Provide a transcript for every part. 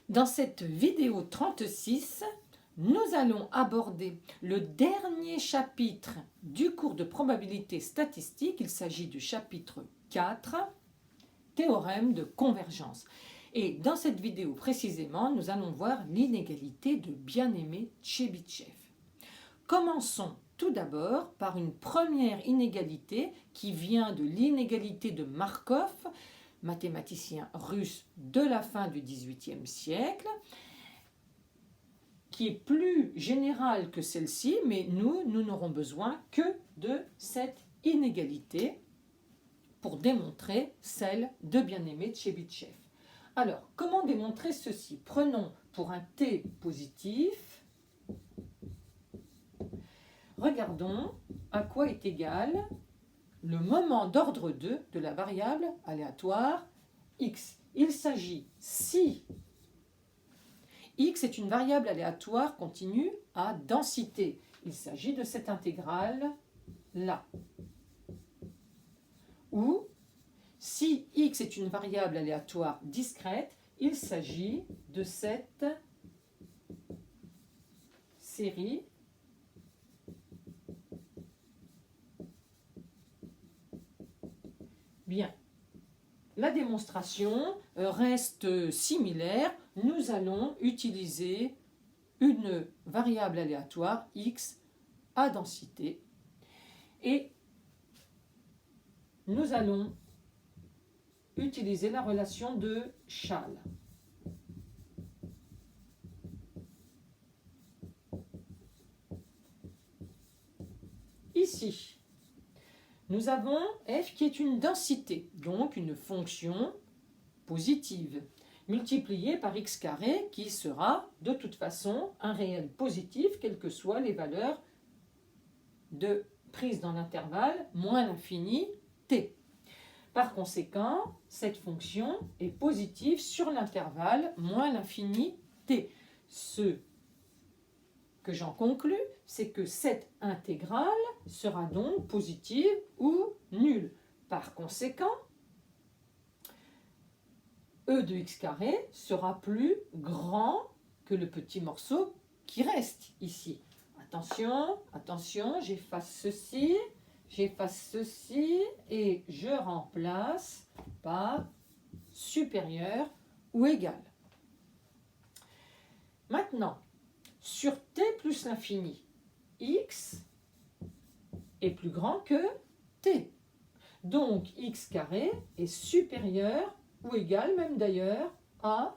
Dans cette vidéo 36, nous allons aborder le dernier chapitre du cours de probabilité statistique. Il s'agit du chapitre 4, théorème de convergence. Et dans cette vidéo précisément, nous allons voir l'inégalité de Bien-Aimé-Tchebychev. Commençons tout d'abord par une première inégalité qui vient de l'inégalité de Markov, mathématicien russe de la fin du XVIIIe siècle, qui est plus générale que celle-ci, mais nous n'aurons besoin que de cette inégalité pour démontrer celle de Bien-Aimé-Tchebychev. Alors, comment démontrer ceci? Prenons pour un t positif, regardons à quoi est égal le moment d'ordre 2 de la variable aléatoire x. Il s'agit, si x est une variable aléatoire continue à densité, il s'agit de cette intégrale-là. Ou, si x est une variable aléatoire discrète, il s'agit de cette série bien. La démonstration reste similaire. Nous allons utiliser une variable aléatoire x à densité et nous allons utiliser la relation de Chasles. Ici, nous avons f qui est une densité, donc une fonction positive, multipliée par x carré qui sera de toute façon un réel positif, quelles que soient les valeurs de prise dans l'intervalle moins l'infini t. Par conséquent, cette fonction est positive sur l'intervalle moins l'infini t. Ce que j'en conclus, c'est que cette intégrale sera donc positive ou nulle. Par conséquent, e de x carré sera plus grand que le petit morceau qui reste ici. Attention, attention, j'efface ceci et je remplace par supérieur ou égal. Maintenant, sur t plus l'infini, x est plus grand que t. Donc x carré est supérieur ou égal, même d'ailleurs, à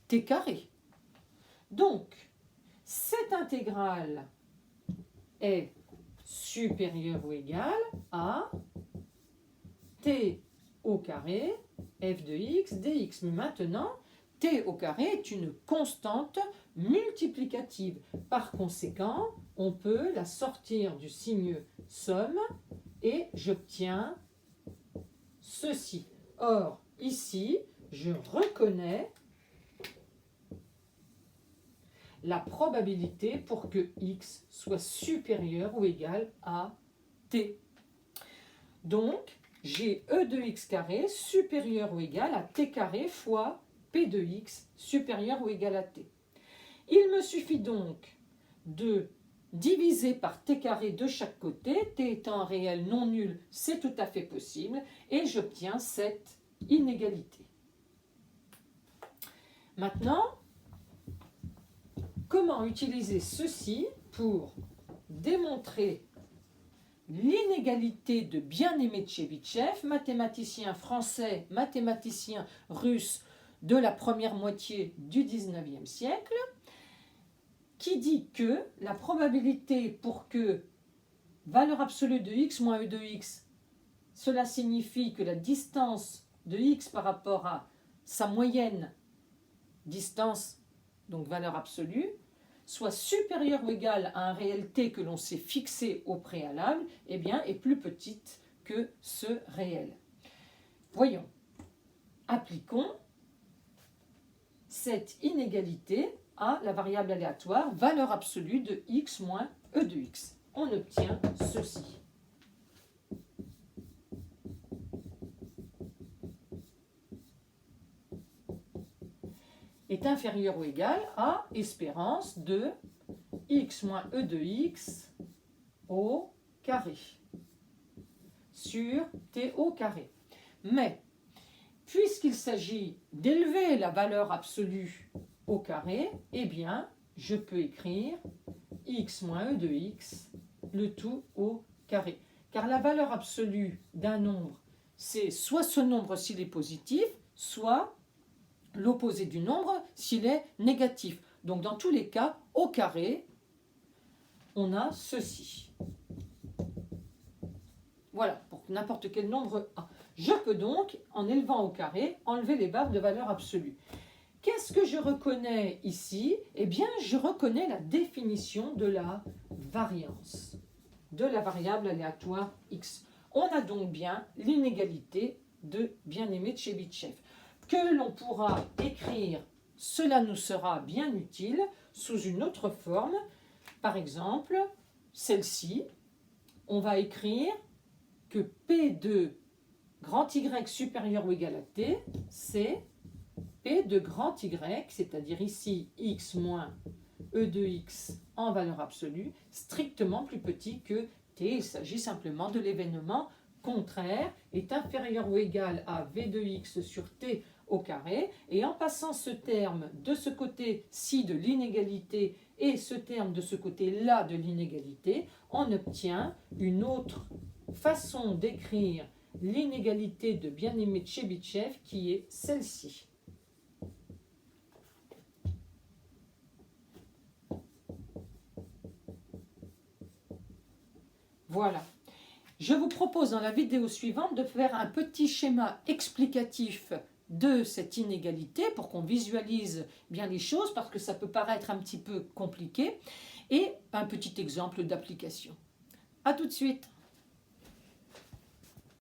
t carré. Donc, cette intégrale est supérieure ou égale à t au carré f de x dx. Mais maintenant, t au carré est une constante multiplicative. Par conséquent, on peut la sortir du signe somme et j'obtiens ceci. Or, ici, je reconnais la probabilité pour que x soit supérieur ou égal à t. Donc, j'ai e de x carré supérieur ou égal à t carré fois p de x supérieur ou égal à t. Il me suffit donc de diviser par t carré de chaque côté, t étant un réel non nul, c'est tout à fait possible, et j'obtiens cette inégalité. Maintenant, comment utiliser ceci pour démontrer l'inégalité de Bien-Aimé-Tchebychev, mathématicien français, mathématicien russe de la première moitié du XIXe siècle, qui dit que la probabilité pour que valeur absolue de x moins e de x, cela signifie que la distance de x par rapport à sa moyenne distance, donc valeur absolue, soit supérieure ou égale à un réel t que l'on s'est fixé au préalable, eh bien, est plus petite que ce réel. Voyons, appliquons cette inégalité à la variable aléatoire valeur absolue de x moins e de x. On obtient ceci. est inférieur ou égal à espérance de x moins e de x au carré sur t au carré. Mais, puisqu'il s'agit d'élever la valeur absolue au carré, eh bien, je peux écrire x moins e de x, le tout au carré. Car la valeur absolue d'un nombre, c'est soit ce nombre s'il est positif, soit l'opposé du nombre s'il est négatif. Donc dans tous les cas, au carré, on a ceci. Voilà, pour n'importe quel nombre A. Je peux donc, en élevant au carré, enlever les barres de valeur absolue. Qu'est-ce que je reconnais ici? Eh bien, je reconnais la définition de la variance, de la variable aléatoire x. On a donc bien l'inégalité de bien-aimé de Chebyshev, que l'on pourra écrire, cela nous sera bien utile, sous une autre forme. Par exemple, celle-ci, on va écrire que P de grand Y supérieur ou égal à T, c'est P de grand Y, c'est-à-dire ici x moins E de x en valeur absolue, strictement plus petit que T. Il s'agit simplement de l'événement contraire, est inférieur ou égal à V de x sur T au carré. Et en passant ce terme de ce côté-ci de l'inégalité et ce terme de ce côté-là de l'inégalité, on obtient une autre façon d'écrire l'inégalité de bien-aimé de Chebyshev qui est celle-ci. Voilà. Je vous propose dans la vidéo suivante de faire un petit schéma explicatif de cette inégalité pour qu'on visualise bien les choses parce que ça peut paraître un petit peu compliqué et un petit exemple d'application. À tout de suite.